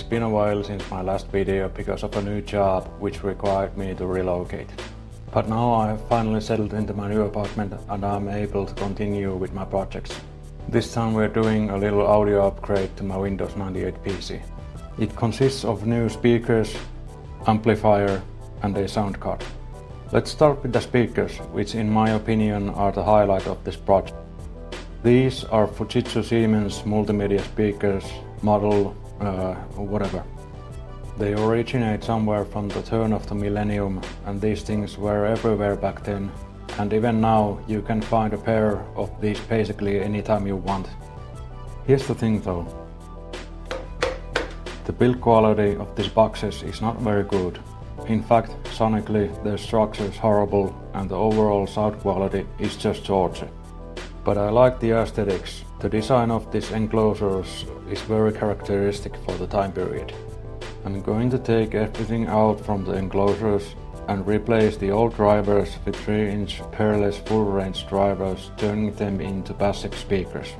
been a while since my last video because of a new job which required me to relocate. But now I have finally settled into my new apartment and I'm able to continue with my projects. This time we're doing a little audio upgrade to my Windows 98 PC. It consists of new speakers, amplifier and a sound card. Let's start with the speakers, which in my opinion are the highlight of this project. These are Fujitsu Siemens Multimedia speakers, model whatever. They originate somewhere from the turn of the millennium and these things were everywhere back then, and even now you can find a pair of these basically anytime you want. Here's the thing though. The build quality of these boxes is not very good. In fact, sonically their structure is horrible and the overall sound quality is just torture. But I like the aesthetics. The design of these enclosures is very characteristic for the time period. I'm going to take everything out from the enclosures and replace the old drivers with 3-inch Peerless full range drivers, turning them into passive speakers.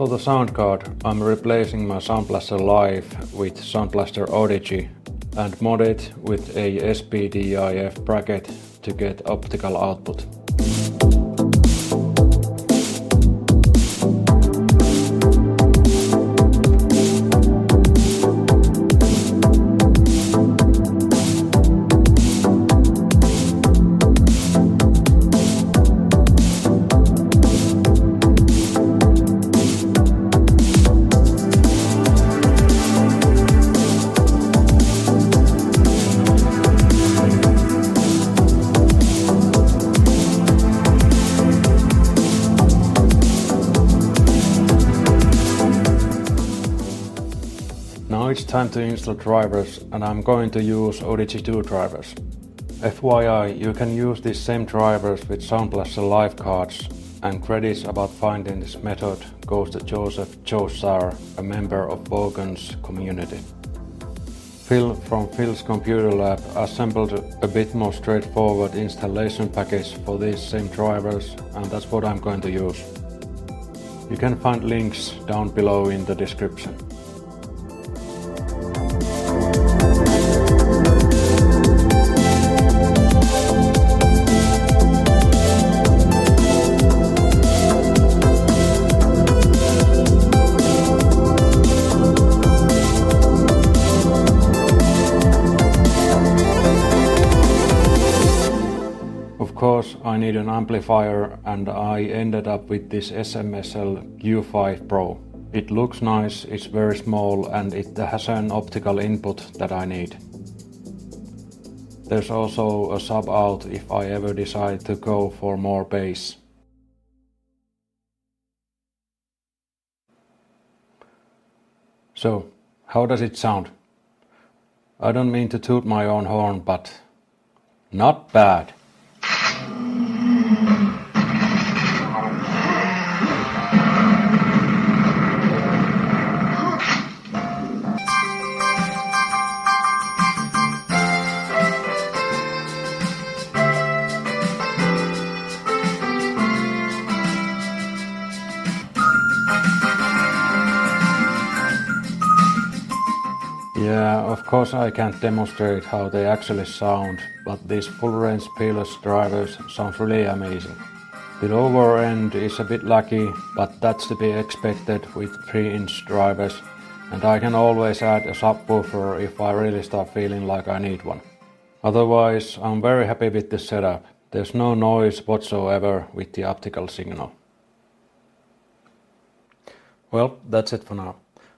for the sound card, I'm replacing my Sound Blaster Live with Sound Blaster Audigy and mod it with a SPDIF bracket to get optical output. Now it's time to install drivers, and I'm going to use Audigy 2 drivers. FYI, you can use these same drivers with Sound Blaster Live cards, and credits about finding this method goes to Joseph Josar, a member of Vogons community. Phil from Phil's Computer Lab assembled a bit more straightforward installation package for these same drivers, and that's what I'm going to use. You can find links down below in the description. Of course, I need an amplifier, and I ended up with this SMSL Q5 Pro. It looks nice, it's very small, and it has an optical input that I need. There's also a sub out if I ever decide to go for more bass. So, how does it sound? I don't mean to toot my own horn, but not bad. Yeah, of course I can't demonstrate how they actually sound, but these full-range Peerless drivers sound really amazing. The lower end is a bit laggy, but that's to be expected with 3-inch drivers, and I can always add a subwoofer if I really start feeling like I need one. Otherwise, I'm very happy with the setup. There's no noise whatsoever with the optical signal. Well, that's it for now.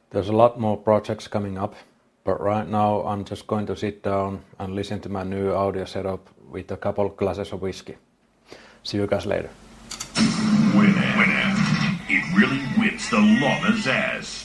There's a lot more projects coming up. But right now I'm just going to sit down and listen to my new audio setup with a couple glasses of whiskey. See you guys later. Winamp. It really whips the llama's ass.